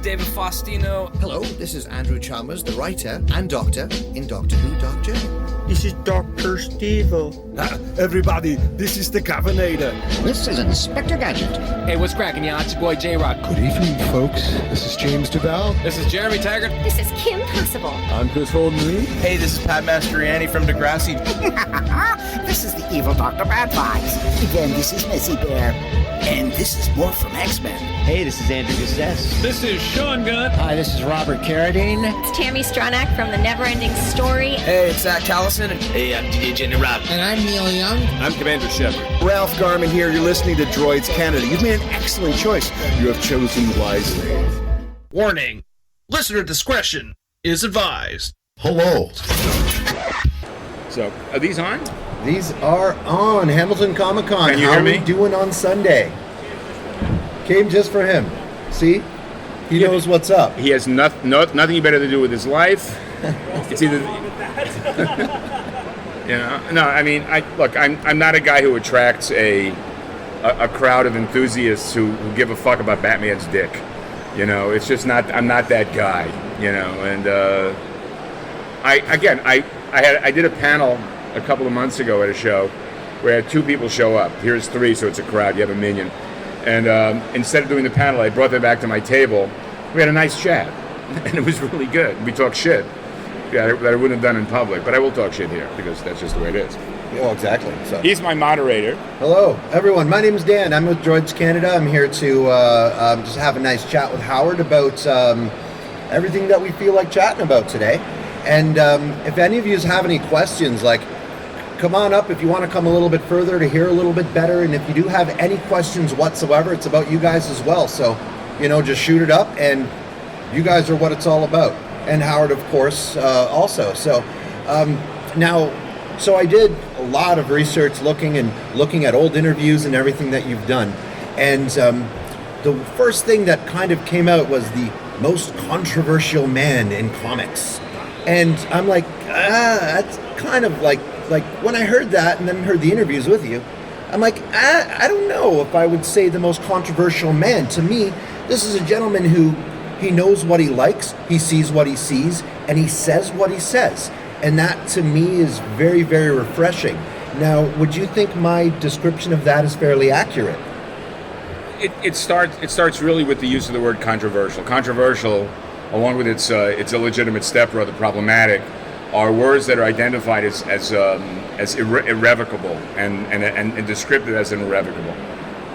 David Faustino. Hello, this is Andrew Chalmers, the writer and doctor in Doctor Who, Doctor. This is Dr. Steve-O. Everybody, this is the Governator. This is Inspector Gadget. Hey, what's cracking, y'all? It's your boy J-Rock. Good evening, folks. This is James DeBell. This is Jeremy Taggart. This is Kim Possible. I'm Chris Holden-Lee. Hey, this is Pat Mastroianni from Degrassi. This is the evil Dr. Bad Vibes. Again, this is Messy Bear. And this is more from X-Men. Hey, this is Andrew Gustess. This is Sean Gunn. Hi, this is Robert Carradine. It's Tammy Stronach from The Neverending Story. Hey, it's Zach Callison. Hey, I'm DJ Jenny Rob. And I'm Neil Young. I'm Commander Shepard. Ralph Garman here. You're listening to Droids Canada. You've made an excellent choice. You have chosen wisely. Warning. Listener discretion is advised. Hello. So, are these on? These are on Hamilton Comic Con. Can you How hear me? we doing on Sunday? Came just for him. See? He knows what's up. He has nothing better to do with his life. It's either, you know. No, I mean, I'm not a guy who attracts a crowd of enthusiasts who give a fuck about Batman's dick. You know, it's just not. I'm not that guy. You know, and I did a panel a couple of months ago at a show where I had 2 people show up. Here's 3, so it's a crowd. You have a million. And instead of doing the panel, I brought them back to my table. We had a nice chat, and it was really good. We talked shit that I wouldn't have done in public, but I will talk shit here because that's just the way it is. Oh, exactly. So. He's my moderator. Hello, everyone. My name is Dan. I'm with Droids Canada. I'm here to just have a nice chat with Howard about everything that we feel like chatting about today. And if any of you have any questions, like, come on up if you want to come a little bit further to hear a little bit better. And if you do have any questions whatsoever, it's about you guys as well. So, you know, just shoot it up, and you guys are what it's all about. And Howard, of course, also. So so I did a lot of research looking at old interviews and everything that you've done. And the first thing that kind of came out was the most controversial man in comics. And I'm like, that's kind of like when I heard that and then heard the interviews with you, I'm like, I don't know if I would say the most controversial man. To me, this is a gentleman who he knows what he likes, he sees what he sees, and he says what he says. And that, to me, is very, very refreshing. Now, would you think my description of that is fairly accurate? It starts really with the use of the word controversial. Controversial, along with its illegitimate stepbrother, problematic, are words that are identified as irrevocable and descriptive as irrevocable,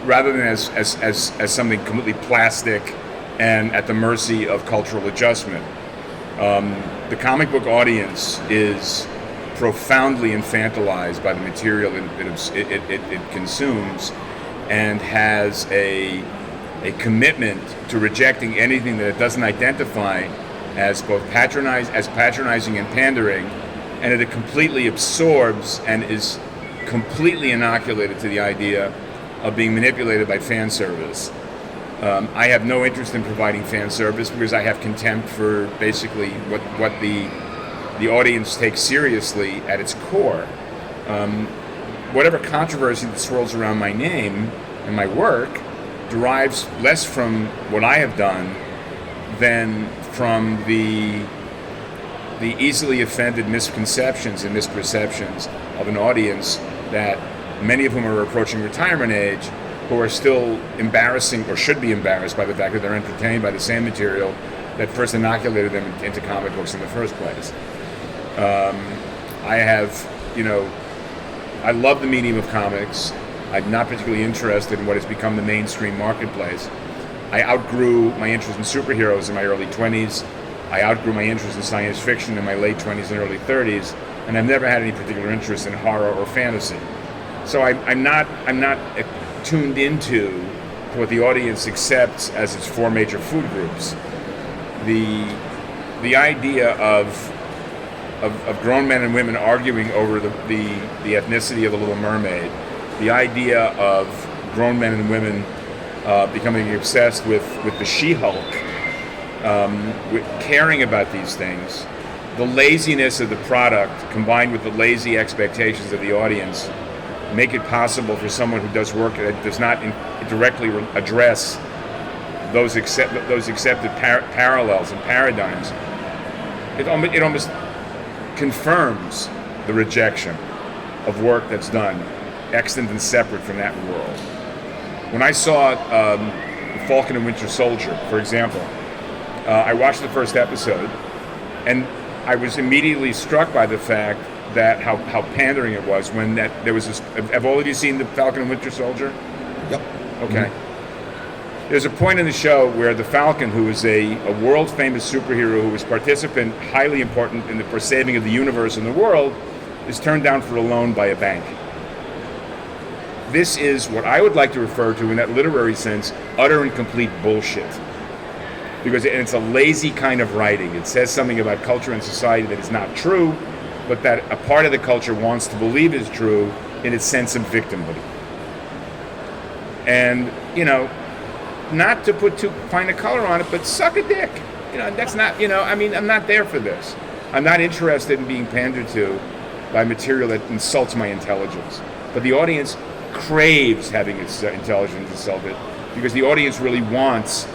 rather than as something completely plastic and at the mercy of cultural adjustment. The comic book audience is profoundly infantilized by the material it consumes, and has a commitment to rejecting anything that it doesn't identify as both patronizing and pandering, and it completely absorbs and is completely inoculated to the idea of being manipulated by fan service. I have no interest in providing fan service because I have contempt for basically what the audience takes seriously at its core. Whatever controversy that swirls around my name and my work derives less from what I have done than from the easily offended misconceptions and misperceptions of an audience that many of whom are approaching retirement age, who are still embarrassing or should be embarrassed by the fact that they're entertained by the same material that first inoculated them into comic books in the first place. I love the medium of comics. I'm not particularly interested in what has become the mainstream marketplace. I outgrew my interest in superheroes in my early 20s. I outgrew my interest in science fiction in my late 20s and early 30s, and I've never had any particular interest in horror or fantasy. So I'm not tuned into what the audience accepts as its 4 major food groups. The idea of grown men and women arguing over the ethnicity of the Little Mermaid, the idea of grown men and women becoming obsessed with the She-Hulk, with caring about these things, the laziness of the product combined with the lazy expectations of the audience make it possible for someone who does work that does not directly address those accepted parallels and paradigms, it almost confirms the rejection of work that's done extant and separate from that world. When I saw The Falcon and Winter Soldier, for example, I watched the first episode, and I was immediately struck by the fact that how pandering it was when there was this. Have all of you seen The Falcon and Winter Soldier? Yep. Okay. There's a point in the show where the Falcon, who is a world-famous superhero who was participant, highly important in the saving of the universe and the world, is turned down for a loan by a bank. This is what I would like to refer to in that literary sense, utter and complete bullshit. Because it's a lazy kind of writing. It says something about culture and society that is not true, but that a part of the culture wants to believe is true in its sense of victimhood. And, not to put too fine a color on it, but suck a dick. That's not, I'm not there for this. I'm not interested in being pandered to by material that insults my intelligence. But the audience craves having its intelligence insulted because the audience really wants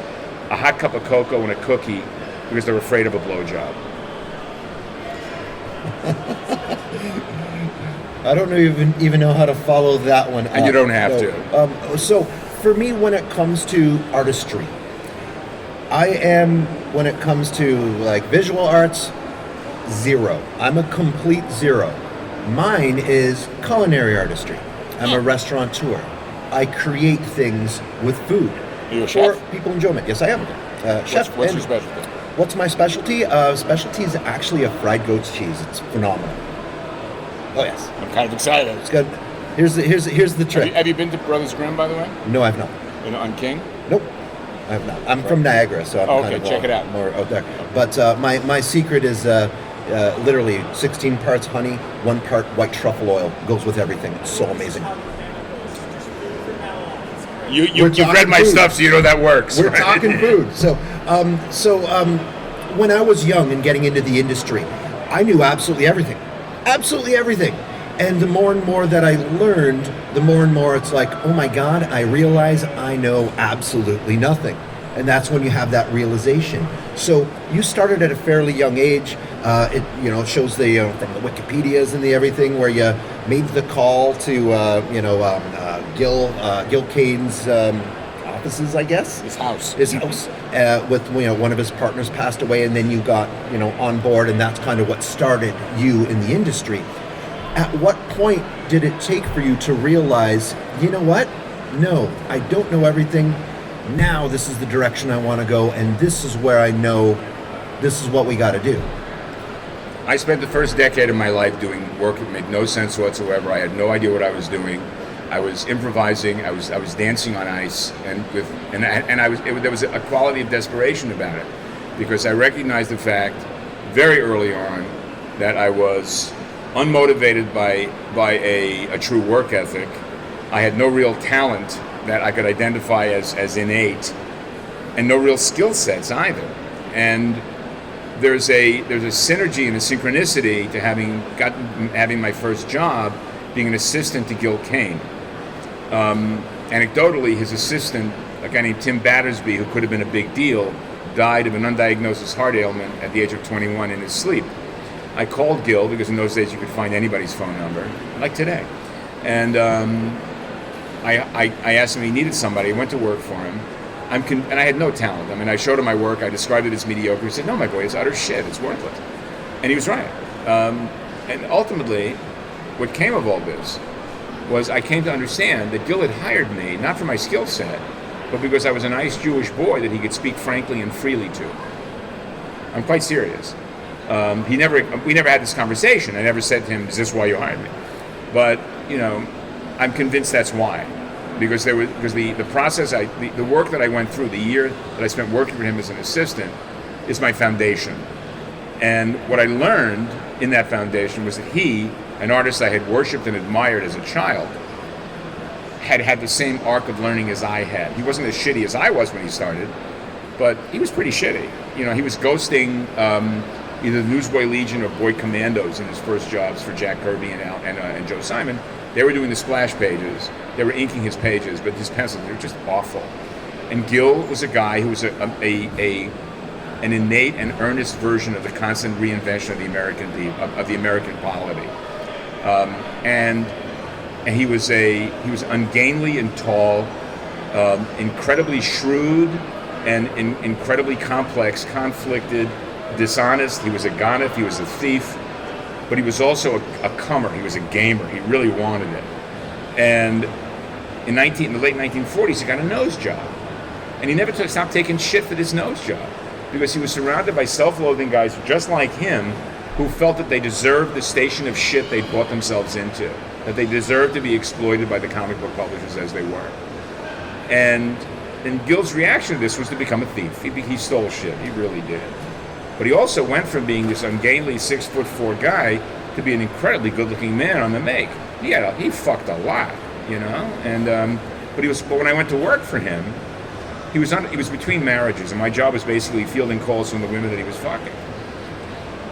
a hot cup of cocoa and a cookie because they're afraid of a blowjob. I don't even know how to follow that one. And you don't have to. So for me, when it comes to artistry, when it comes to like visual arts, zero. I'm a complete zero. Mine is culinary artistry. I'm a restaurateur. I create things with food. You're a chef? For people enjoyment. Yes, I am. Chef. What's your specialty? What's my specialty? Specialty is actually a fried goat's cheese. It's phenomenal. Oh yes. I'm kind of excited. It's good. Here's the trick. Have you been to Brothers Grimm, by the way? No, I've not. On King? Nope. I have not. I'm from Niagara, so I'm kind of check it out. more out there. But my secret is literally 16 parts honey, 1 part white truffle oil. Goes with everything. It's so amazing. You've read my stuff, so you know that works. We're right? talking food. So when I was young and getting into the industry, I knew absolutely everything. Absolutely everything. And the more and more that I learned, the more and more it's like, oh my God, I realize I know absolutely nothing. And that's when you have that realization. So you started at a fairly young age. It shows the from the Wikipedias and the everything where you made the call to Gil Kane's offices, I guess. His house. With one of his partners passed away, and then you got on board, and that's kind of what started you in the industry. At what point did it take for you to realize, you know what? No, I don't know everything. Now this is the direction I want to go, and this is where I know this is what we got to do. I spent the first decade of my life doing work that made no sense whatsoever. I had no idea what I was doing. I was improvising. I was dancing on ice, there was a quality of desperation about it, because I recognized the fact very early on that I was unmotivated by a true work ethic. I had no real talent that I could identify as innate, and no real skill sets either. And there's a synergy and a synchronicity to having my first job being an assistant to Gil Kane. Anecdotally, his assistant, a guy named Tim Battersby, who could have been a big deal, died of an undiagnosed heart ailment at the age of 21 in his sleep. I called Gil, because in those days you could find anybody's phone number, like today. And I asked him if he needed somebody. I went to work for him. And I had no talent. I mean, I showed him my work. I described it as mediocre. He said, "No, my boy, it's utter shit. It's worthless." And he was right. And ultimately, what came of all this was I came to understand that Gil had hired me, not for my skill set, but because I was a nice Jewish boy that he could speak frankly and freely to. I'm quite serious. We never had this conversation. I never said to him, "Is this why you hired me?" But, I'm convinced that's why. Because the process, the work that I went through, the year that I spent working for him as an assistant, is my foundation. And what I learned in that foundation was that he, an artist I had worshipped and admired as a child, had the same arc of learning as I had. He wasn't as shitty as I was when he started, but he was pretty shitty. He was ghosting either the Newsboy Legion or Boy Commandos in his first jobs for Jack Kirby and Joe Simon. They were doing the splash pages. They were inking his pages, but his pencils, they were just awful. And Gil was a guy who was an innate and earnest version of the constant reinvention of the American polity. And he was ungainly and tall, incredibly shrewd, and incredibly complex, conflicted, dishonest. He was a goneth, he was a thief, but he was also a comer. He was a gamer. He really wanted it. And in the late 1940s, he got a nose job. And he never stopped taking shit for this nose job, because he was surrounded by self-loathing guys just like him who felt that they deserved the station of shit they bought themselves into, that they deserved to be exploited by the comic book publishers as they were. And Gil's reaction to this was to become a thief. He stole shit. He really did. But he also went from being this ungainly 6'4" guy to be an incredibly good-looking man on the make. He fucked a lot, you know. And but when I went to work for him, he was between marriages, and my job was basically fielding calls from the women that he was fucking.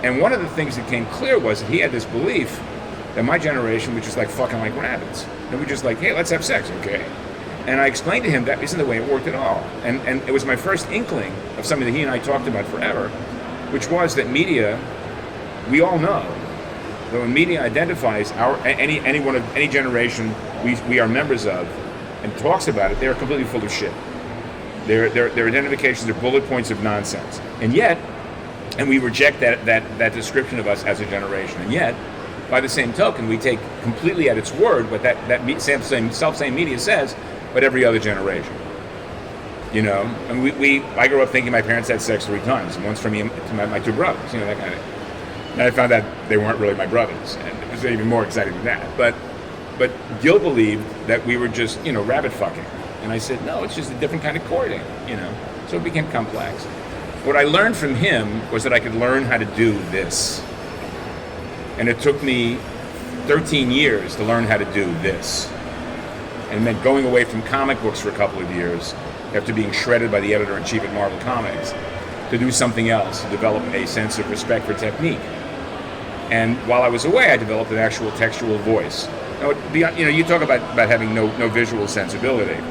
And one of the things that came clear was that he had this belief that my generation was just like fucking like rabbits. And we just like, hey, let's have sex, okay? And I explained to him that isn't the way it worked at all. And it was my first inkling of something that he and I talked about forever, which was that media, we all know that when media identifies any generation we are members of and talks about it, they are completely full of shit. Their identifications are bullet points of nonsense. And we reject that description of us as a generation. And yet, by the same token, we take completely at its word what that self-same media says, but every other generation. You know, and I grew up thinking my parents had sex 3 times, once for me and to my 2 brothers, you know, that kind of thing. And I found out they weren't really my brothers, and it was even more exciting than that. But Gil believed that we were just, you know, rabbit fucking. And I said, no, it's just a different kind of courting, you know. So it became complex. What I learned from him was that I could learn how to do this. And it took me 13 years to learn how to do this. And it meant going away from comic books for a couple of years, after being shredded by the editor-in-chief at Marvel Comics, to do something else, to develop a sense of respect for technique. And while I was away, I developed an actual textual voice. Now, you know, you talk about having no visual sensibility.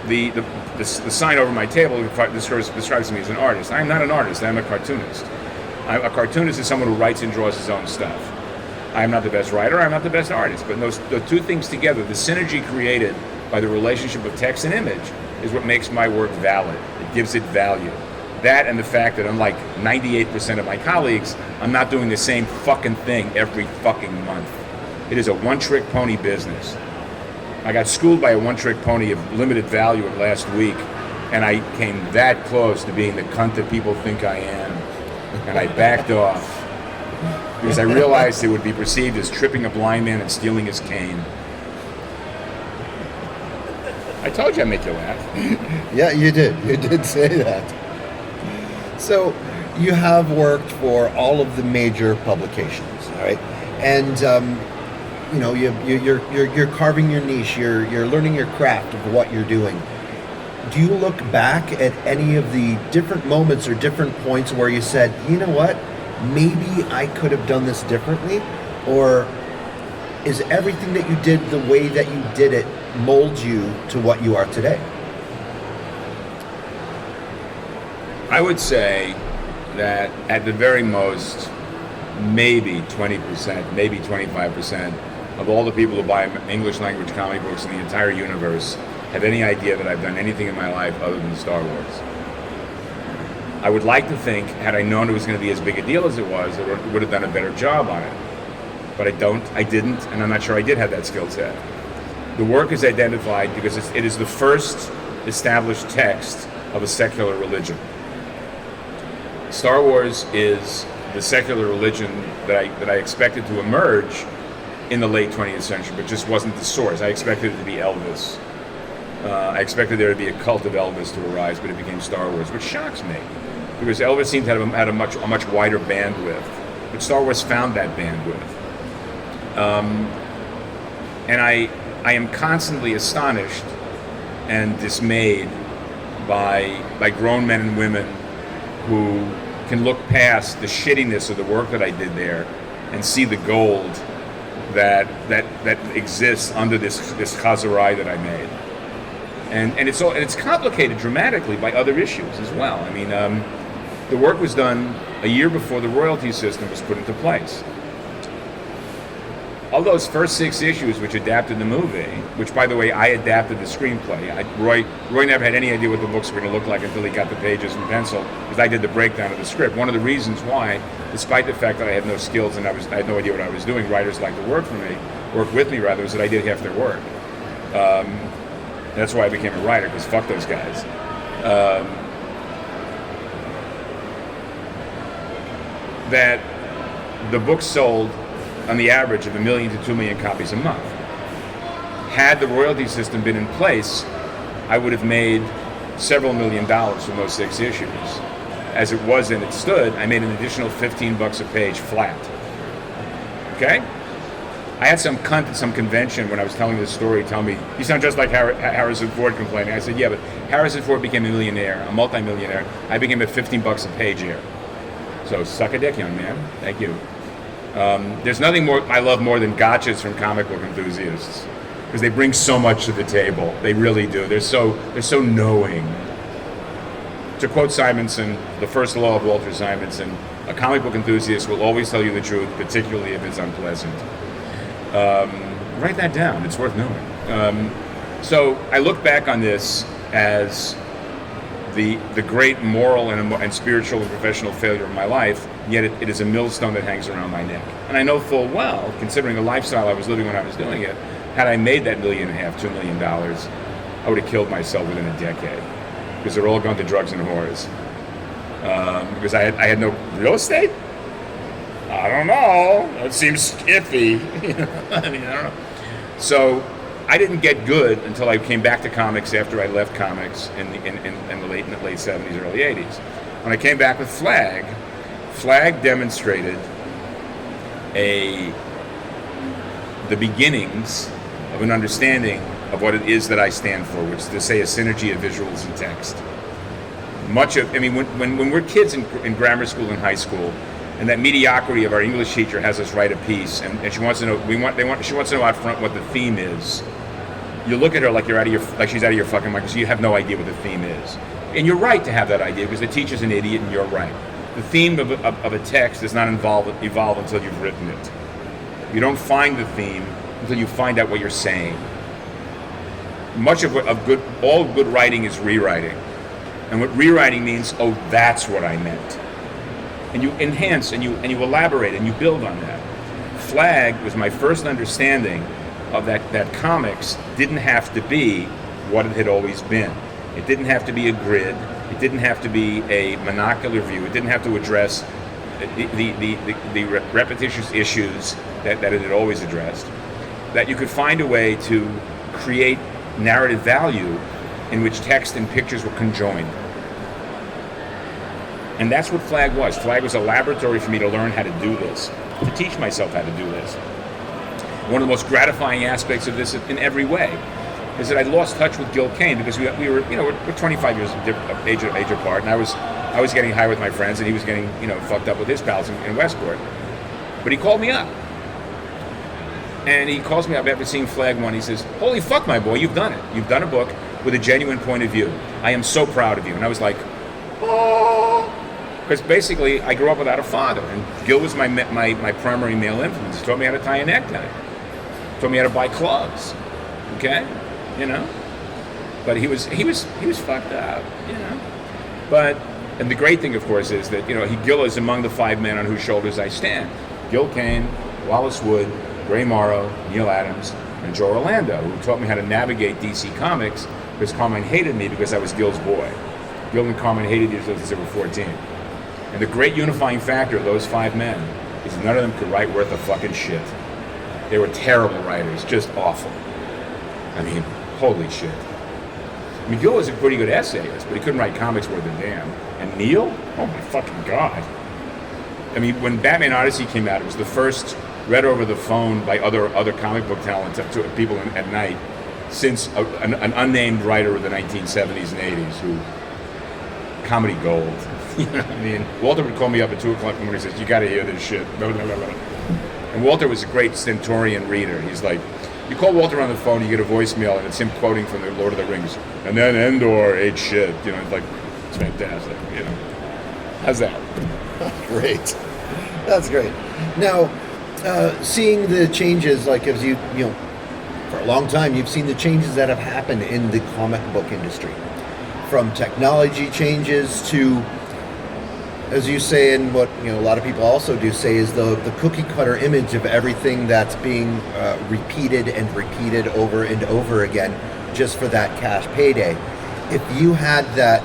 The sign over my table describes me as an artist. I'm not an artist, I'm a cartoonist. A cartoonist is someone who writes and draws his own stuff. I'm not the best writer, I'm not the best artist, but those 2 things together, the synergy created by the relationship of text and image, is what makes my work valid. It gives it value. That and the fact that unlike 98% of my colleagues, I'm not doing the same fucking thing every fucking month. It is a one-trick pony business. I got schooled by a one-trick pony of limited value last week, and I came that close to being the cunt that people think I am. And I backed off because I realized it would be perceived as tripping a blind man and stealing his cane. I told you I'd make you laugh. Yeah, you did. You did say that. So you have worked for all of the major publications, all right? And you know, you're carving your niche. You're learning your craft of what you're doing. Do you look back at any of the different moments or different points where you said, you know what, maybe I could have done this differently? Or is everything that you did the way that you did it molds you to what you are today? I would say that at the very most, maybe 20%, maybe 25% of all the people who buy English language comic books in the entire universe have any idea that I've done anything in my life other than Star Wars. I would like to think, had I known it was going to be as big a deal as it was, I would have done a better job on it. But I didn't, and I'm not sure I did have that skill set. The work is identified because it is the first established text of a secular religion. Star Wars is the secular religion that I expected to emerge in the late 20th century, but just wasn't the source. I expected it to be Elvis. I expected there to be a cult of Elvis to arise, but it became Star Wars, which shocks me, because Elvis seemed to have had a much wider bandwidth, but Star Wars found that bandwidth. And I am constantly astonished and dismayed by grown men and women who can look past the shittiness of the work that I did there and see the gold that exists under this chazarai that I made. And it's complicated dramatically by other issues as well. I mean, the work was done a year before the royalty system was put into place. All those first 6 issues which adapted the movie, which, by the way, I adapted the screenplay. Roy never had any idea what the books were going to look like until he got the pages in pencil, because I did the breakdown of the script. One of the reasons why, despite the fact that I had no skills and I had no idea what I was doing, writers like to work with me, was that I did half their work. That's why I became a writer, because fuck those guys. That the book sold on the average of 1 million to 2 million copies a month. Had the royalty system been in place, I would have made several $1 million from those 6 issues. As it was and it stood, I made an additional $15 a page flat. Okay? I had some cunt at some convention when I was telling this story tell me, "You sound just like Harrison Ford complaining." I said, "Yeah, but Harrison Ford became a millionaire, a multi-millionaire. I became at $15 a page here. So suck a dick, young man. Thank you." There's nothing more I love more than gotchas from comic book enthusiasts, because they bring so much to the table. They really do. They're so knowing. To quote Simonson, the first law of Walter Simonson, a comic book enthusiast will always tell you the truth, particularly if it's unpleasant. Write that down. It's worth knowing. So I look back on this as the great moral and spiritual and professional failure of my life, yet it is a millstone that hangs around my neck. And I know full well, considering the lifestyle I was living when I was doing it, had I made that $1.5 million, $2 million, I would have killed myself within a decade, because they're all gone to drugs and whores. Because I had no real estate? I don't know. That seems iffy. I mean, I don't know. So I didn't get good until I came back to comics after I left comics in the late 70s, early 80s. When I came back with Flagg demonstrated the beginnings of an understanding of what it is that I stand for, which is to say a synergy of visuals and text. When we're kids in grammar school and high school, and that mediocrity of our English teacher has us write a piece, and she wants to know she wants to know out front what the theme is. You look at her like she's out of your fucking mind, because you have no idea what the theme is. And you're right to have that idea, because the teacher's an idiot and you're right. The theme of a text does not evolve until you've written it. You don't find the theme until you find out what you're saying. Much of all good writing is rewriting. And what rewriting means, oh, that's what I meant. And you enhance and you elaborate and you build on that. Flagg was my first understanding of that comics didn't have to be what it had always been. It didn't have to be a grid. It didn't have to be a monocular view. It didn't have to address the repetitious issues that it had always addressed. That you could find a way to create narrative value in which text and pictures were conjoined. And that's what Flagg was. Flagg was a laboratory for me to learn how to do this, to teach myself how to do this. One of the most gratifying aspects of this in every way is that I lost touch with Gil Kane, because we're 25 years of age apart, and I was getting high with my friends, and he was getting fucked up with his pals in Westport. But he called me up, and he calls me up after seeing Flagg 1. He says, "Holy fuck, my boy, you've done it. You've done a book with a genuine point of view. I am so proud of you." And I was like, oh. Because basically, I grew up without a father, and Gil was my primary male influence. He taught me how to tie a necktie. Taught me how to buy clothes. Okay, But he was fucked up, And the great thing, of course, is that Gil is among the 5 men on whose shoulders I stand. Gil Kane, Wallace Wood, Ray Morrow, Neil Adams, and Joe Orlando, who taught me how to navigate DC Comics, because Carmine hated me because I was Gil's boy. Gil and Carmine hated each other since they were 14. And the great unifying factor of those 5 men is none of them could write worth a fucking shit. They were terrible writers, just awful. I mean, holy shit. I mean, Gil was a pretty good essayist, but he couldn't write comics worth a damn. And Neil? Oh my fucking God. I mean, when Batman Odyssey came out, it was the first read over the phone by other comic book talent to people at night since an unnamed writer of the 1970s and 80s who comedy gold. I mean, Walter would call me up at 2 o'clock in the morning and says, "You got to hear this shit." And Walter was a great stentorian reader. He's like, You call Walter on the phone, you get a voicemail, and it's him quoting from the Lord of the Rings. And then Endor ate shit. You know, it's like, it's fantastic, you know. How's that? Great. That's great. Now, seeing the changes, like as you know, for a long time, you've seen the changes that have happened in the comic book industry. From technology changes to, as you say, and what you know, a lot of people also do say, is the cookie cutter image of everything that's being repeated and repeated over and over again, just for that cash payday. If you had that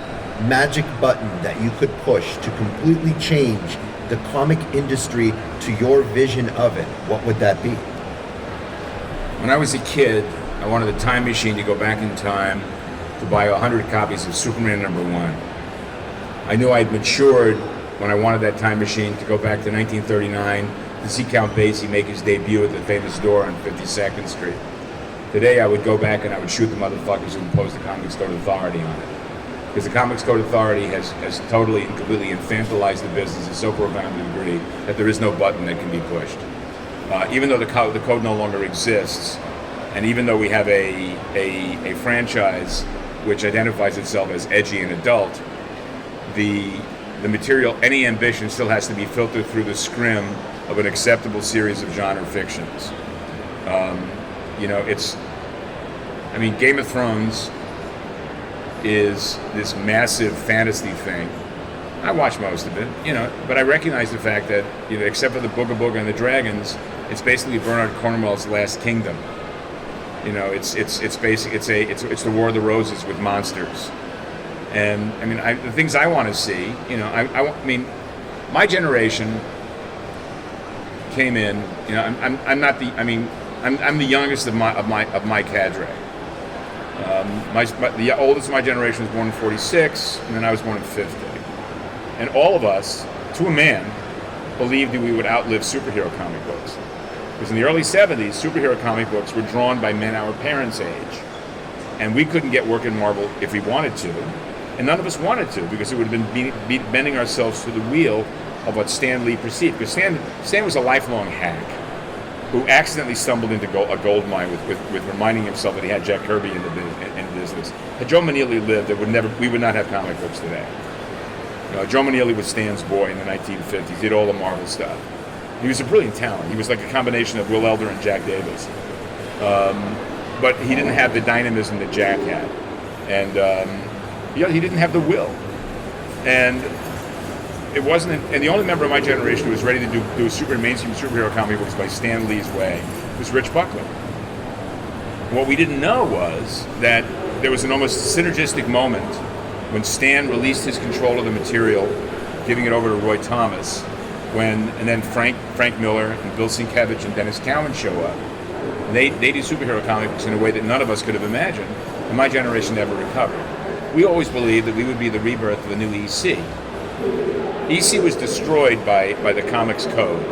magic button that you could push to completely change the comic industry to your vision of it, what would that be? When I was a kid, I wanted a time machine to go back in time to buy 100 copies of Superman #1. I knew I had matured when I wanted that time machine to go back to 1939 to see Count Basie make his debut at the famous door on 52nd Street. Today, I would go back and I would shoot the motherfuckers who imposed the Comics Code Authority on it. Because the Comics Code Authority has totally and completely infantilized the business to so profound a degree that there is no button that can be pushed. Even though the code no longer exists, and even though we have a franchise which identifies itself as edgy and adult, the material, any ambition still has to be filtered through the scrim of an acceptable series of genre fictions. You know, Game of Thrones is this massive fantasy thing. I watch most of it, you know, but I recognize the fact that, you know, except for the Booga Booga and the Dragons, it's basically Bernard Cornwell's Last Kingdom. You know, it's the War of the Roses with monsters. And I mean, the things I want to see, you know, I mean, my generation came in. You know, I'm the youngest of my cadre. The oldest of my generation was born in '46, and then I was born in '50. And all of us, to a man, believed that we would outlive superhero comic books. Because in the early '70s, superhero comic books were drawn by men our parents' age, and we couldn't get work in Marvel if we wanted to. And none of us wanted to, because it would have been bending ourselves to the wheel of what Stan Lee perceived. Because Stan was a lifelong hack who accidentally stumbled into a gold mine with reminding himself that he had Jack Kirby in the business. Had Joe Maneely lived, we would not have comic books today. You know, Joe Maneely was Stan's boy in the 1950s. He did all the Marvel stuff. He was a brilliant talent. He was like a combination of Will Elder and Jack Davis. But he didn't have the dynamism that Jack had. And he didn't have the will. And it wasn't, and the only member of my generation who was ready to do mainstream superhero comic books by Stan Lee's way was Rich Buckley. What we didn't know was that there was an almost synergistic moment when Stan released his control of the material, giving it over to Roy Thomas, and then Frank Miller and Bill Sienkiewicz and Dennis Cowan show up. And they do superhero comic books in a way that none of us could have imagined, and my generation never recovered. We always believed that we would be the rebirth of the new EC. EC was destroyed by the Comics Code,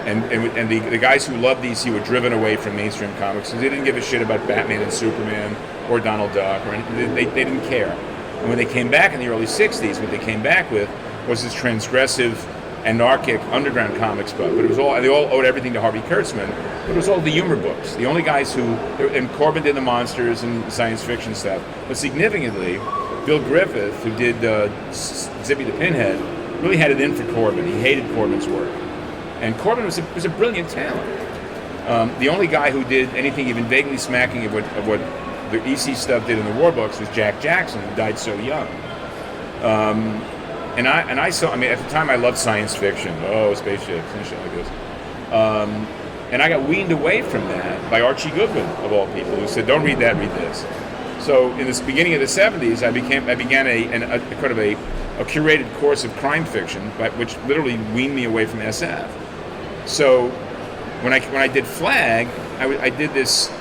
and the guys who loved EC were driven away from mainstream comics because they didn't give a shit about Batman and Superman or Donald Duck, or anything. They didn't care. And when they came back in the early '60s, what they came back with was this transgressive, anarchic underground comics book. But they all owed everything to Harvey Kurtzman. But it was all the humor books. The only guys and Corbin did the monsters and science fiction stuff. But significantly, Bill Griffith, who did Zippy the Pinhead, really had it in for Corbin. He hated Corbin's work. And Corbin was a brilliant talent. The only guy who did anything even vaguely smacking of what the EC stuff did in the war books was Jack Jackson, who died so young. And I saw, I mean, at the time I loved science fiction. Oh, spaceships and shit like this. And I got weaned away from that by Archie Goodwin, of all people, who said, don't read that, read this. So in the beginning of the 70s, I began a kind of a curated course of crime fiction, which literally weaned me away from SF. So when I did Flagg, I did this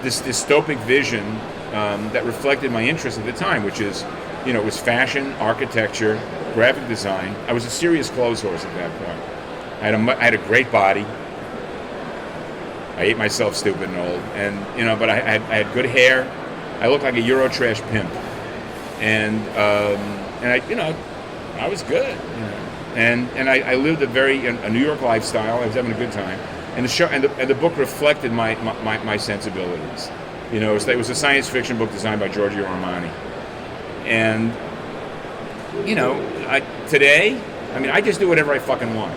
dystopic vision that reflected my interest at the time, which is, you know, it was fashion, architecture, graphic design. I was a serious clothes horse at that point. I had a great body. I ate myself stupid and old, and you know, but I had good hair. I looked like a Eurotrash pimp, and I was good, you know. And I lived a New York lifestyle. I was having a good time, and the show and the book reflected my sensibilities. You know, it was a science fiction book designed by Giorgio Armani, and you know, today, I mean, I just do whatever I fucking want.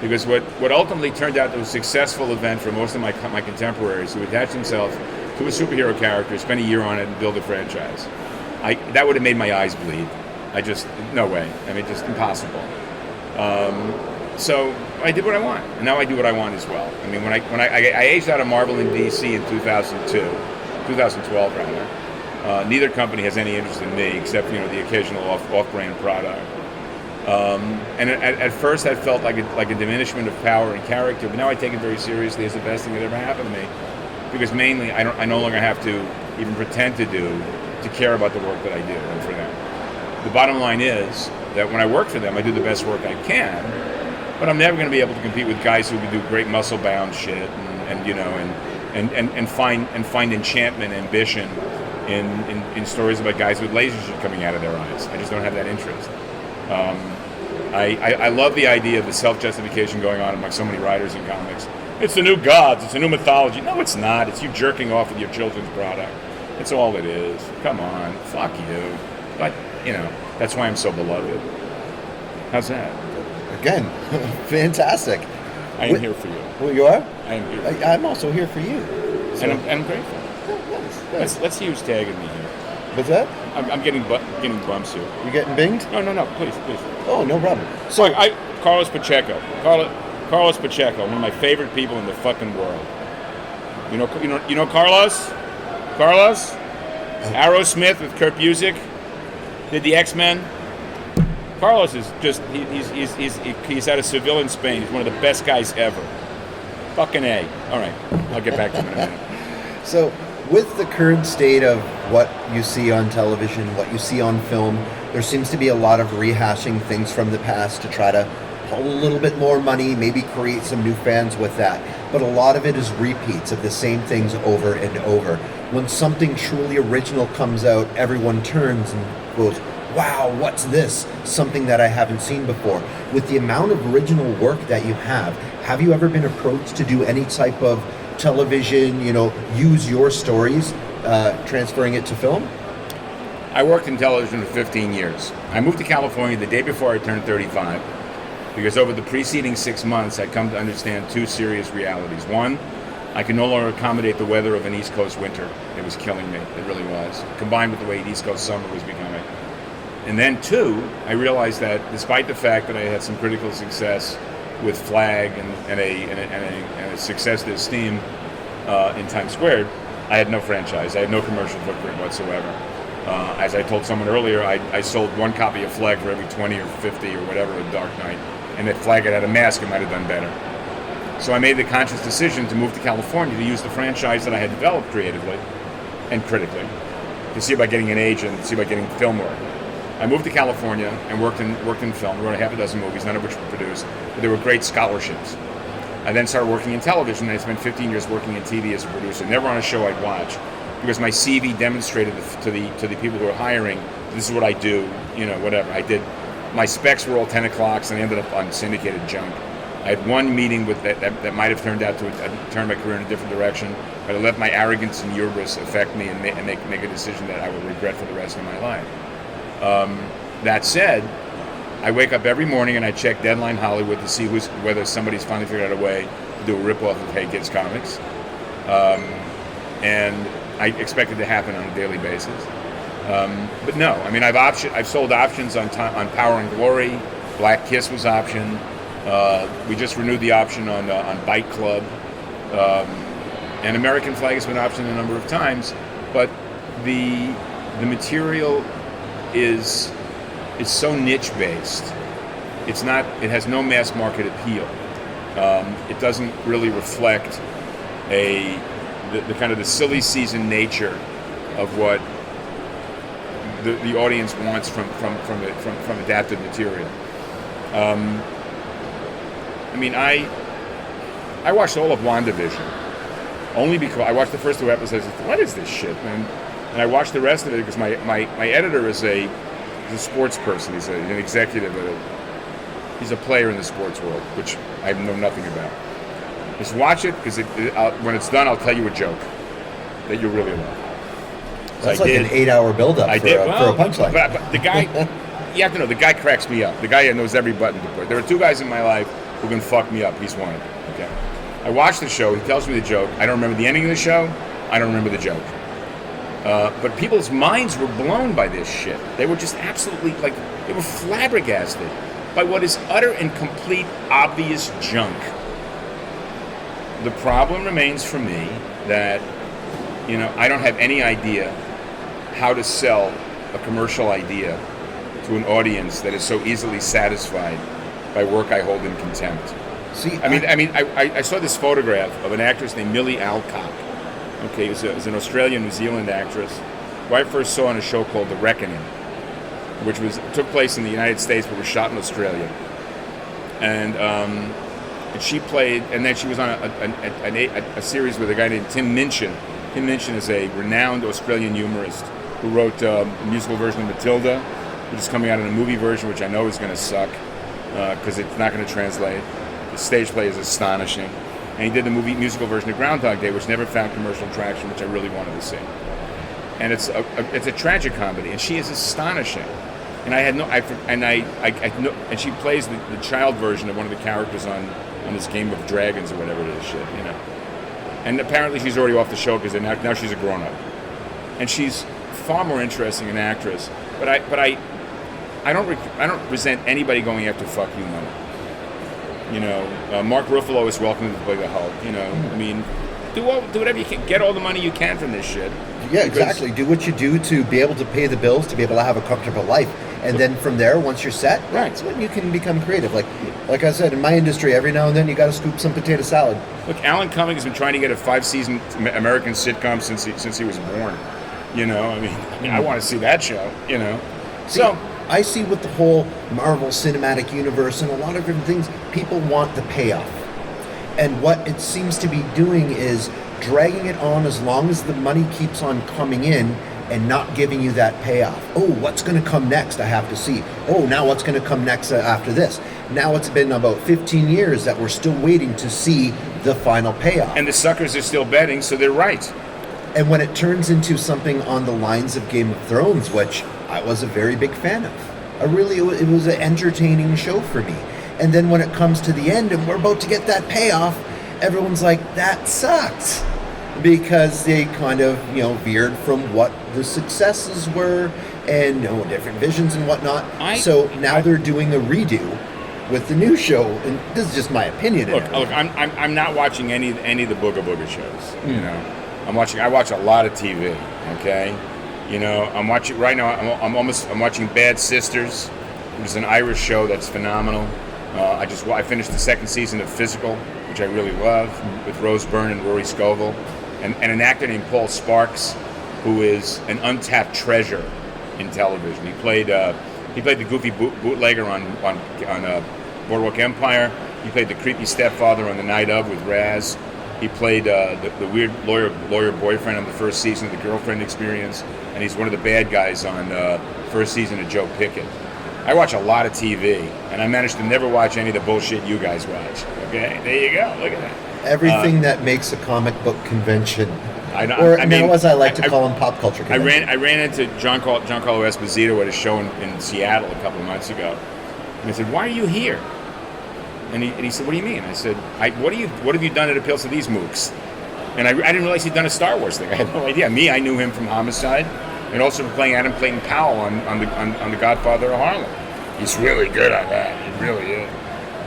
Because what ultimately turned out to a successful event for most of my contemporaries who attached themselves to a superhero character, spend a year on it, and build a franchise, that would have made my eyes bleed. No way. I mean, just impossible. So I did what I want, and now I do what I want as well. I mean, when I aged out of Marvel and DC in 2012 rather, neither company has any interest in me except, you know, the occasional off-brand product. And at first I felt like a diminishment of power and character, but now I take it very seriously as the best thing that ever happened to me, because mainly I no longer have to even pretend to care about the work that I do and for them. The bottom line is that when I work for them, I do the best work I can, but I'm never going to be able to compete with guys who can do great muscle-bound shit and you know and find enchantment and ambition in stories about guys with laser shit coming out of their eyes. I just don't have that interest. I love the idea of the self-justification going on among so many writers in comics. It's the new gods, it's a new mythology. No, it's not. It's you jerking off with your children's product. It's all it is. Come on, fuck you. But, you know, that's why I'm so beloved. How's that? Again, fantastic. I am here for you. Well, you are? I am here for you. I'm also here for you. So. And I'm grateful. Nice. Let's see who's tagging me here. What's that? I'm getting bumps here. You getting binged? No, please. Oh, no problem. So Carlos Pacheco. Carlos Pacheco, one of my favorite people in the fucking world. You know Carlos? Carlos? Aerosmith with Kurt Busiek. Did the X-Men. Carlos is just he's out of Seville in Spain. He's one of the best guys ever. Fucking A. All right, I'll get back to him in a minute. So, with the current state of what you see on television, what you see on film, there seems to be a lot of rehashing things from the past to try to pull a little bit more money, maybe create some new fans with that. But a lot of it is repeats of the same things over and over. When something truly original comes out, everyone turns and goes, wow, what's this? Something that I haven't seen before. With the amount of original work that you have you ever been approached to do any type of television, use your stories, transferring it to film? I worked in television for 15 years. I moved to California the day before I turned 35 because over the preceding 6 months, I'd come to understand two serious realities. One, I could no longer accommodate the weather of an East Coast winter. It was killing me. It really was. Combined with the way East Coast summer was becoming. And then two, I realized that despite the fact that I had some critical success with Flagg and a success to esteem in Times Square, I had no franchise. I had no commercial footprint whatsoever. As I told someone earlier, I sold one copy of Flagg for every 20 or 50 or whatever a Dark Knight. And if Flagg had had a mask, it might have done better. So I made the conscious decision to move to California to use the franchise that I had developed creatively and critically to see about getting an agent, to see about getting film work. I moved to California and worked in film, wrote a half a dozen movies, none of which were produced, but they were great scholarships. I then started working in television, and I spent 15 years working in TV as a producer, never on a show I'd watch, because my CV demonstrated to the people who were hiring, this is what I do, whatever. I did, my specs were all 10 o'clocks, and I ended up on syndicated junk. I had one meeting with that might have turned out to turn my career in a different direction, but I let my arrogance and hubris affect me and make a decision that I will regret for the rest of my life. That said, I wake up every morning and I check Deadline Hollywood to see whether somebody's finally figured out a way to do a ripoff of Hey Kids Comics. And I expect it to happen on a daily basis. But no, I mean, I've sold options on Power and Glory. Black Kiss was optioned. We just renewed the option on Bike Club. And American Flagg has been optioned a number of times. But the material is so niche based. It has no mass market appeal. It doesn't really reflect the kind of the silly season nature of what the audience wants from adapted material. I mean, I watched all of WandaVision only because I watched the first 2 episodes. What is this shit, man? And I watched the rest of it because my editor is a sports person. He's an executive. He's a player in the sports world, which I know nothing about. Just watch it, because when it's done, I'll tell you a joke that you'll really love. That's like an 8-hour build-up for a punchline. But the guy, you have to know, the guy cracks me up. The guy knows every button to push. There are two guys in my life who can fuck me up. He's one of them. Okay. I watch the show. He tells me the joke. I don't remember the ending of the show. I don't remember the joke. But people's minds were blown by this shit. They were just absolutely, they were flabbergasted by what is utter and complete obvious junk. The problem remains for me that, I don't have any idea how to sell a commercial idea to an audience that is so easily satisfied by work I hold in contempt. See, I saw this photograph of an actress named Millie Alcock. Okay, it was an Australian New Zealand actress who I first saw on a show called The Reckoning, which took place in the United States but was shot in Australia. And she played, and then she was on a series with a guy named Tim Minchin. Tim Minchin is a renowned Australian humorist who wrote a musical version of Matilda, which is coming out in a movie version, which I know is going to suck because it's not going to translate. The stage play is astonishing. And he did the musical version of Groundhog Day, which never found commercial traction, which I really wanted to see. And it's a tragic comedy, and she is astonishing. And I had and she plays the child version of one of the characters on this Game of Dragons or whatever it is, shit, And apparently she's already off the show because now she's a grown-up, and she's far more interesting an actress. But I don't resent anybody going after fuck you money. Mark Ruffalo is welcome to play the Hulk. Do whatever you can. Get all the money you can from this shit. Yeah, exactly. Do what you do to be able to pay the bills, to be able to have a comfortable life. And then from there, once you're set, that's when you can become creative. Like I said, in my industry, every now and then you got to scoop some potato salad. Look, Alan Cumming has been trying to get a 5-season American sitcom since he was born. I want to see that show. So I see with the whole Marvel Cinematic Universe and a lot of different things, people want the payoff. And what it seems to be doing is dragging it on as long as the money keeps on coming in and not giving you that payoff. Oh, what's going to come next? I have to see. Oh, now what's going to come next after this? Now it's been about 15 years that we're still waiting to see the final payoff. And the suckers are still betting, so they're right. And when it turns into something on the lines of Game of Thrones, which I was a very big fan of, it was an entertaining show for me. And then when it comes to the end and we're about to get that payoff, everyone's like, that sucks. Because they kind of, veered from what the successes were and different visions and whatnot. So now they're doing a redo with the new show, and this is just my opinion. Look, I'm not watching any of the Booga Booga shows. I watch a lot of TV. Okay, I'm watching right now. I'm watching Bad Sisters, which is an Irish show that's phenomenal. I finished the second season of Physical, which I really love, with Rose Byrne and Rory Scovel. And an actor named Paul Sparks, who is an untapped treasure in television. He played the goofy bootlegger on Boardwalk Empire. He played the creepy stepfather on The Night Of with Raz. He played the weird lawyer boyfriend on the first season of The Girlfriend Experience, and he's one of the bad guys on first season of Joe Pickett. I watch a lot of TV, and I managed to never watch any of the bullshit you guys watch. Okay, there you go. Look at that. Everything that makes a comic book convention, as I like to call them, pop culture convention. I ran into Giancarlo Esposito at a show in Seattle a couple of months ago, and I said, "Why are you here?" And he said, "What do you mean?" I said, "What have you done that appeals to these mooks?" And I didn't realize he'd done a Star Wars thing. I had no idea. I knew him from Homicide, and also from playing Adam Clayton Powell on the Godfather of Harlem. He's really good at that. He really is.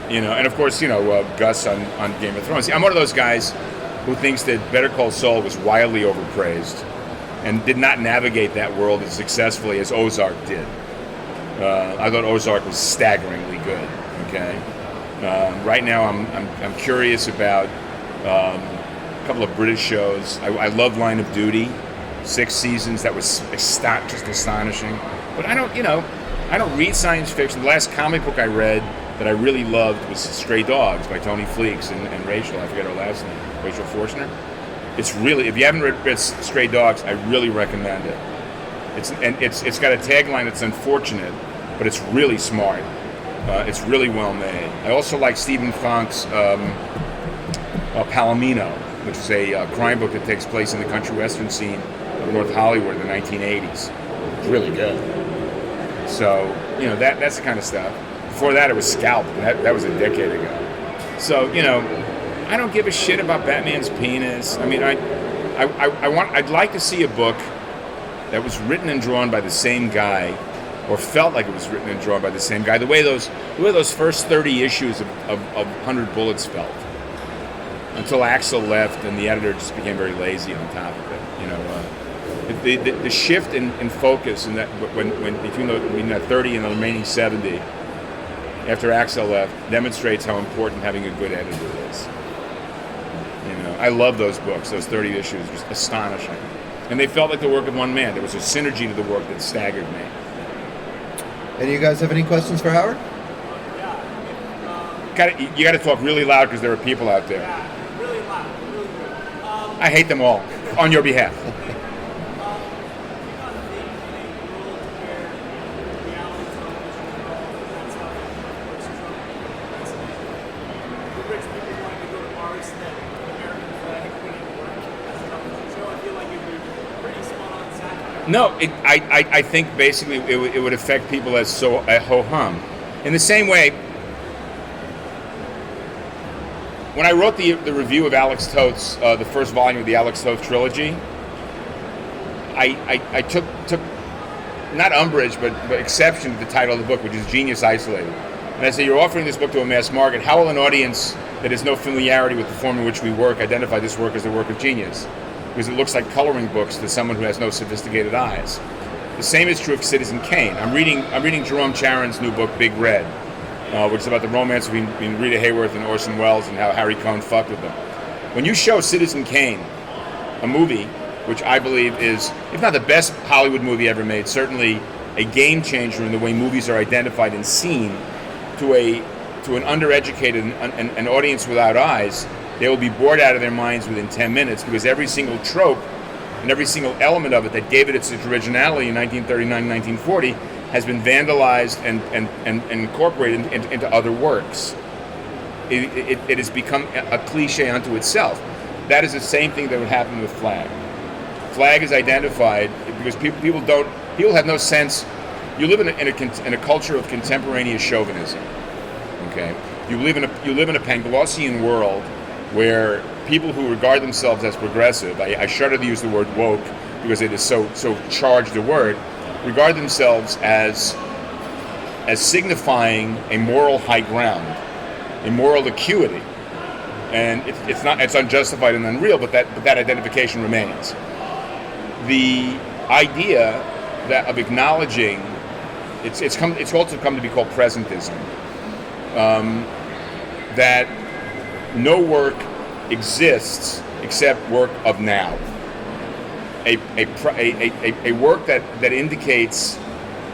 And of course, Gus on Game of Thrones. I'm one of those guys who thinks that Better Call Saul was wildly overpraised and did not navigate that world as successfully as Ozark did. I thought Ozark was staggeringly good. Okay, right now I'm curious about a couple of British shows. I love Line of Duty, 6 seasons. That was just astonishing. But I don't read science fiction. The last comic book I read that I really loved was Stray Dogs by Tony Fleeks and Rachel, I forget her last name, Rachel Forstner. It's really, if you haven't read Stray Dogs, I really recommend it. It's got a tagline that's unfortunate, but it's really smart. It's really well made. I also like Stephen Frank's Palomino, which is a crime book that takes place in the country western scene of North Hollywood in the 1980s. It's really good. So, that's the kind of stuff. Before that, it was Scalp. That was a decade ago. So, I don't give a shit about Batman's penis. I mean, I'd like to see a book that was written and drawn by the same guy, or felt like it was written and drawn by the same guy. The way those first 30 issues of 100 Bullets felt, until Axel left and the editor just became very lazy on top of it. The shift in focus in that when between that 30 and the remaining 70 after Axel left demonstrates how important having a good editor is. I love those books. Those 30 issues were astonishing, and they felt like the work of one man. There was a synergy to the work that staggered me. Any of you guys have any questions for Howard? You got to talk really loud because there are people out there. Really loud. I hate them all on your behalf. No, I think basically it would affect people as ho-hum. In the same way, when I wrote the review of Alex Toth's, the first volume of the Alex Toth trilogy, I took not umbrage, but exception to the title of the book, which is Genius Isolated. And I said, you're offering this book to a mass market. How will an audience that has no familiarity with the form in which we work identify this work as the work of genius? Because it looks like coloring books to someone who has no sophisticated eyes. The same is true of Citizen Kane. I'm reading Jerome Charon's new book, Big Red, which is about the romance between Rita Hayworth and Orson Welles and how Harry Cohn fucked with them. When you show Citizen Kane, a movie which I believe is, if not the best Hollywood movie ever made, certainly a game changer in the way movies are identified and seen, to an undereducated and an audience without eyes, they will be bored out of their minds within 10 minutes because every single trope and every single element of it that gave it its originality in 1939 and 1940 has been vandalized and incorporated into other works. It has become a cliche unto itself. That is the same thing that would happen with Flagg. Flagg is identified because people have no sense. You live in a culture of contemporaneous chauvinism. Okay, you live in a Panglossian world where people who regard themselves as progressive, I shudder to use the word woke because it is so charged a word, regard themselves as signifying a moral high ground, a moral acuity, and it's unjustified and unreal, but that identification remains. The idea that of acknowledging it's also come to be called presentism, that no work exists except work of now. A work that indicates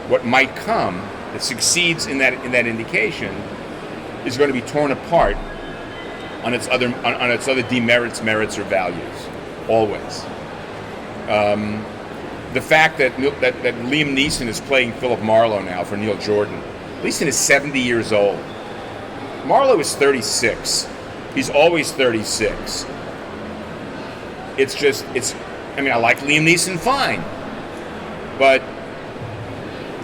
what might come, that succeeds in that indication, is going to be torn apart on its other demerits, merits, or values, always. The fact that Liam Neeson is playing Philip Marlowe now for Neil Jordan. Neeson is 70 years old. Marlowe is 36. He's always 36. I like Liam Neeson fine. But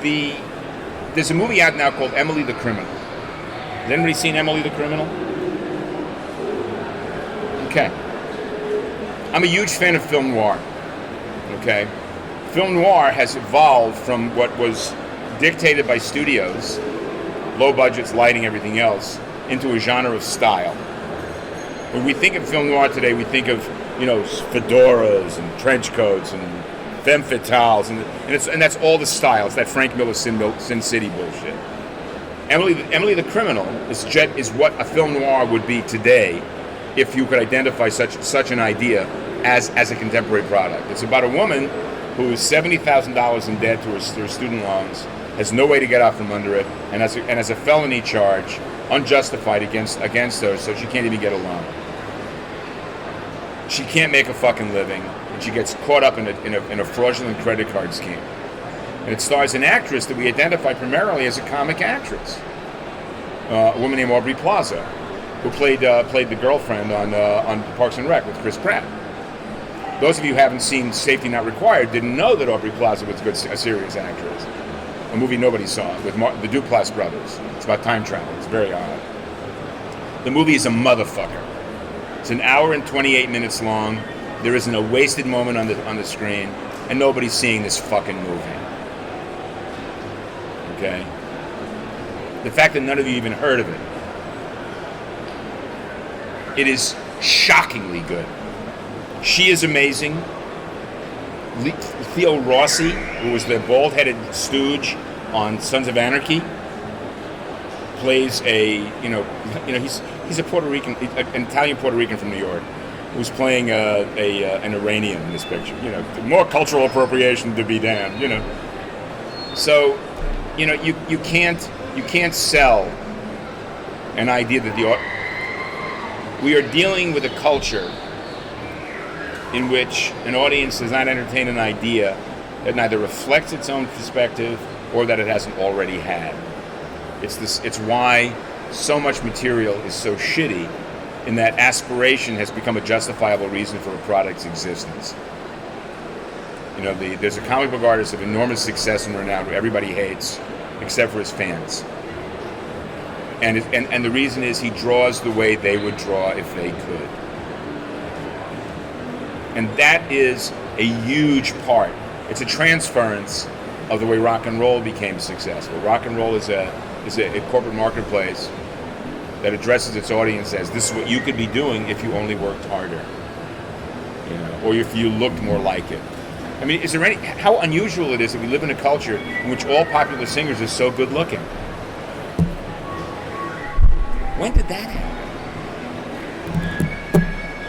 there's a movie out now called Emily the Criminal. Has anybody seen Emily the Criminal? Okay. I'm a huge fan of film noir. Okay. Film noir has evolved from what was dictated by studios, low budgets, lighting, everything else, into a genre of style. When we think of film noir today, we think of, fedoras and trench coats and femme fatales, and that's all the style. It's that Frank Miller Sin City bullshit. Emily the Criminal is what a film noir would be today if you could identify such an idea as a contemporary product. It's about a woman who is $70,000 in debt to her student loans, has no way to get out from under it, and has a felony charge, unjustified against her, so she can't even get a loan. She can't make a fucking living, and she gets caught up in a fraudulent credit card scheme. And it stars an actress that we identify primarily as a comic actress, a woman named Aubrey Plaza. who played the girlfriend on Parks and Rec with Chris Pratt. Those of you who haven't seen Safety Not Required didn't know that Aubrey Plaza was a serious actress. A movie nobody saw with the Duplass brothers. It's about time travel. It's very odd. The movie is a motherfucker. It's an hour and 28 minutes long. There isn't a wasted moment on the screen, and nobody's seeing this fucking movie. Okay? The fact that none of you even heard of it. It is shockingly good. She is amazing. Theo Rossi, who was the bald-headed stooge on Sons of Anarchy, plays he's a Puerto Rican, an Italian Puerto Rican from New York, who's playing an Iranian in this picture. More cultural appropriation to be damned. So, you can't sell an idea that we are dealing with a culture in which an audience does not entertain an idea that neither reflects its own perspective or that it hasn't already had. It's why so much material is so shitty, in that aspiration has become a justifiable reason for a product's existence. There's a comic book artist of enormous success and renown who everybody hates, except for his fans. And the reason is he draws the way they would draw if they could. And that is a huge part. It's a transference of the way rock and roll became successful. Rock and roll is a corporate marketplace that addresses its audience as, this is what you could be doing if you only worked harder, or if you looked more like it. I mean, how unusual it is that we live in a culture in which all popular singers are so good looking. When did that happen?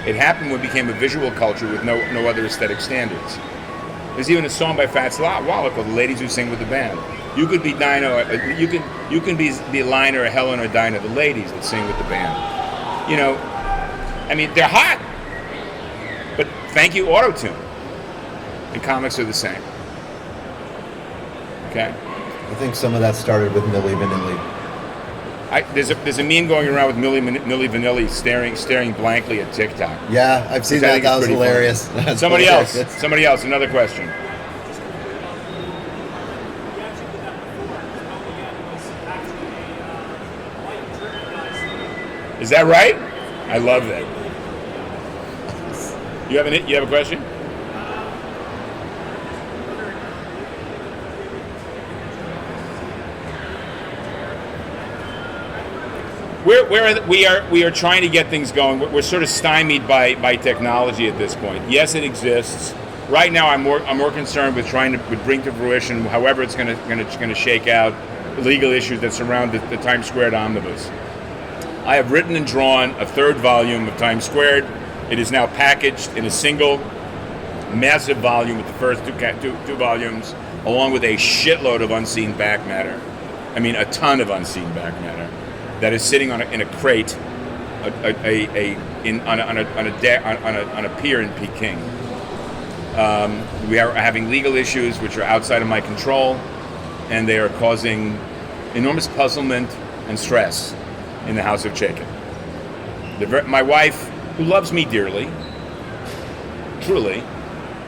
It happened when it became a visual culture with no other aesthetic standards. There's even a song by Fats Waller called "The Ladies Who Sing with the Band." You could be Dinah, you can be Lina or Helen or Dinah, the ladies that sing with the band. I mean, they're hot, but thank you, auto-tune. And comics are the same. Okay. I think some of that started with Milli Vanilli. There's a meme going around with Milli Vanilli staring blankly at TikTok. Yeah, I've seen that. That was hilarious. Somebody else. Another question. Is that right? I love that. You have a question? We are trying to get things going. We're sort of stymied by technology at this point. Yes, it exists. Right now, I'm more concerned with trying to bring to fruition, however it's going to shake out, legal issues that surround the Times Squared omnibus. I have written and drawn a third volume of Times Squared. It is now packaged in a single massive volume with the first two volumes, along with a shitload of unseen back matter. I mean, a ton of unseen back matter that is sitting in a crate, on a pier in Peking. We are having legal issues which are outside of my control, and they are causing enormous puzzlement and stress in the house of Chaykin. My wife, who loves me dearly, truly,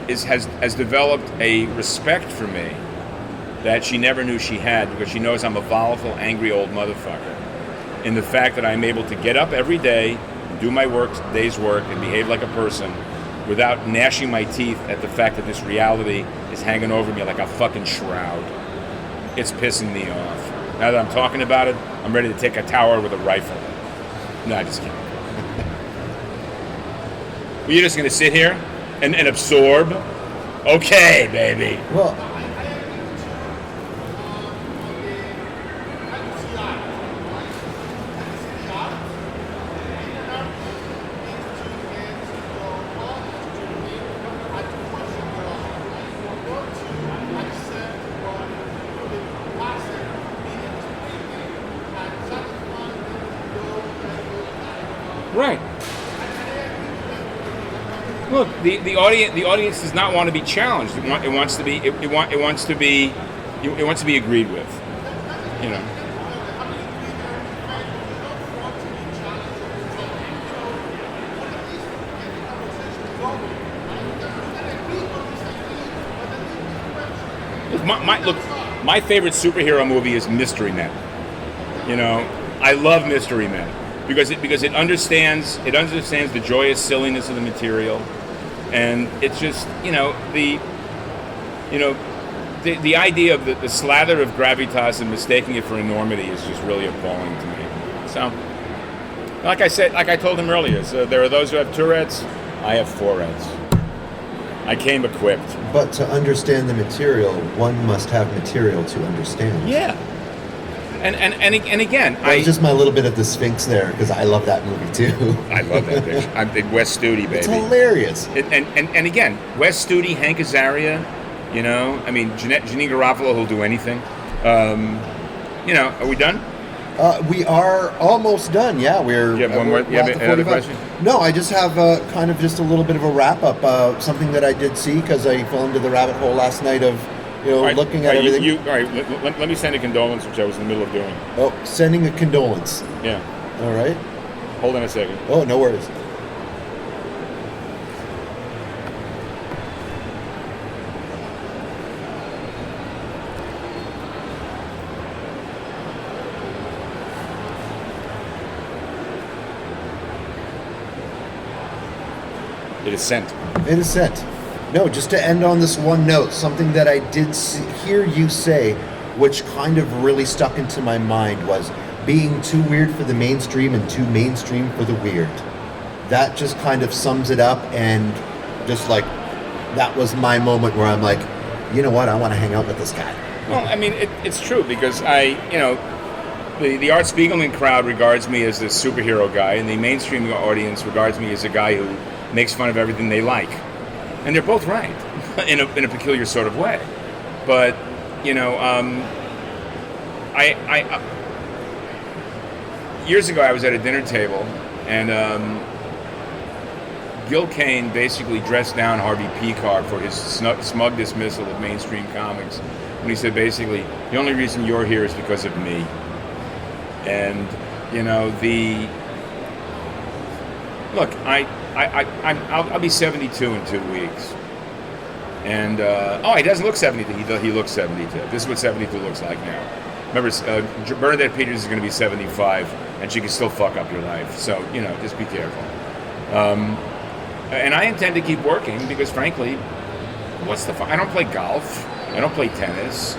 has developed a respect for me that she never knew she had, because she knows I'm a volatile, angry old motherfucker. In the fact that I'm able to get up every day, do my day's work, and behave like a person without gnashing my teeth at the fact that this reality is hanging over me like a fucking shroud. It's pissing me off. Now that I'm talking about it, I'm ready to take a tower with a rifle. No, just kidding. Well, you're just going to sit here and absorb? Okay, baby. Well, Right. Look, the audience does not want to be challenged. It wants to be agreed with. Look, my favorite superhero movie is Mystery Men. You know, I love Mystery Men because it understands the joyous silliness of the material, and it's just the idea of the slather of gravitas and mistaking it for enormity is just really appalling to me. So, like I told him earlier, so there are those who have Tourette's. I have Tourette's. I came equipped. But to understand the material, one must have material to understand. Yeah. And again, that was just my little bit of the Sphinx there, because I love that movie too. I love that picture. I'm big Wes Studi, baby. It's hilarious. And again, Wes Studi, Hank Azaria, I mean, Janine Garofalo will do anything. Are we done? We are almost done. Yeah, we're. You have one more? You have another question? No, I just have kind of just a little bit of a wrap up. Something that I did see because I fell into the rabbit hole last night of, looking at everything. All right, let me send a condolence, which I was in the middle of doing. Oh, sending a condolence. Yeah. All right. Hold on a second. Oh, no worries. It is sent. It is sent. No, just to end on this one note, something that I did hear you say, which kind of really stuck into my mind, was being too weird for the mainstream and too mainstream for the weird. That just kind of sums it up, and just like, that was my moment where I'm like, you know what, I want to hang out with this guy. Well, I mean, it's true, because the Art Spiegelman crowd regards me as the superhero guy, and the mainstream audience regards me as a guy who makes fun of everything they like. And they're both right, in a peculiar sort of way. But, years ago I was at a dinner table, and Gil Kane basically dressed down Harvey Peacock for his smug dismissal of mainstream comics, when he said basically, the only reason you're here is because of me. And, look, I'll be 72 in 2 weeks. And, he doesn't look 72. He looks 72. This is what 72 looks like now. Remember, Bernadette Peters is going to be 75, and she can still fuck up your life. So, just be careful. And I intend to keep working because, frankly, what's the fun? I don't play golf. I don't play tennis.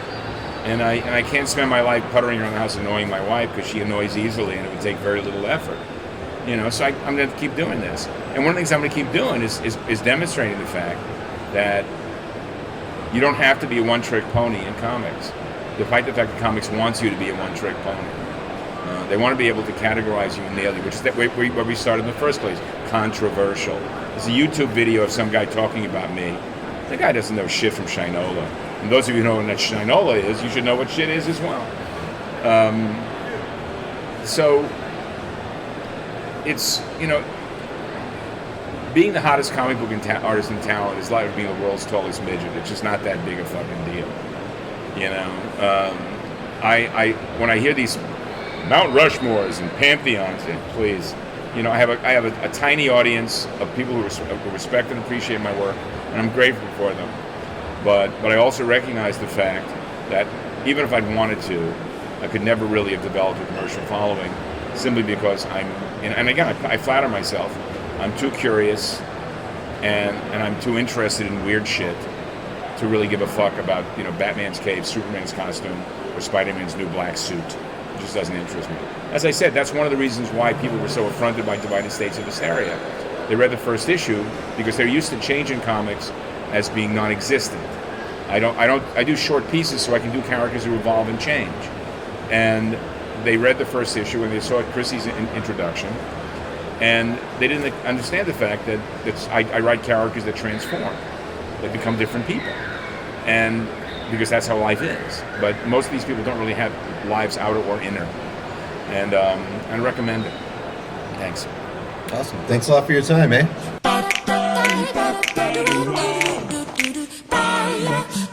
And I can't spend my life puttering around the house annoying my wife because she annoys easily, and it would take very little effort. So I'm going to keep doing this. And one of the things I'm going to keep doing is demonstrating the fact that you don't have to be a one-trick pony in comics, despite the fact that comics wants you to be a one-trick pony. They want to be able to categorize you and nail you, which is where we started in the first place, controversial. There's a YouTube video of some guy talking about me. The guy doesn't know shit from Shinola. And those of you who know what Shinola is, you should know what shit is as well. So it's, being the hottest comic book artist in town is like being the world's tallest midget. It's just not that big a fucking deal. When I hear these Mount Rushmores and Pantheons, please, I have a tiny audience of people who respect and appreciate my work, and I'm grateful for them. But I also recognize the fact that even if I'd wanted to, I could never really have developed a commercial following, simply because and again, I flatter myself, I'm too curious and I'm too interested in weird shit to really give a fuck about, Batman's cape, Superman's costume, or Spider-Man's new black suit. It just doesn't interest me. As I said, that's one of the reasons why people were so affronted by Divided States of Hysteria. They read the first issue because they're used to changing comics as being non-existent. I do short pieces so I can do characters who evolve and change. And they read the first issue and they saw Chrissy's introduction, and they didn't understand the fact that I write characters that transform, that become different people, and because that's how life is. But most of these people don't really have lives outer or inner, and I recommend it. Thanks. Awesome. Thanks a lot for your time, eh?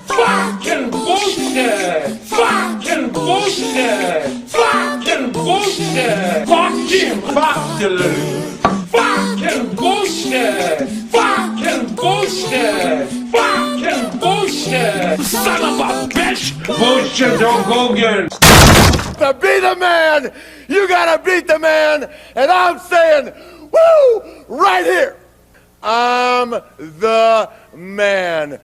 Fucking bullshit! Fucking bullshit! Fucking bullshit! Fucking bullshit! Fucking bullshit! Fucking son of a bitch! Bullshit, don't go again. To be the man, you gotta beat the man, and I'm saying, woo, right here. I'm the man.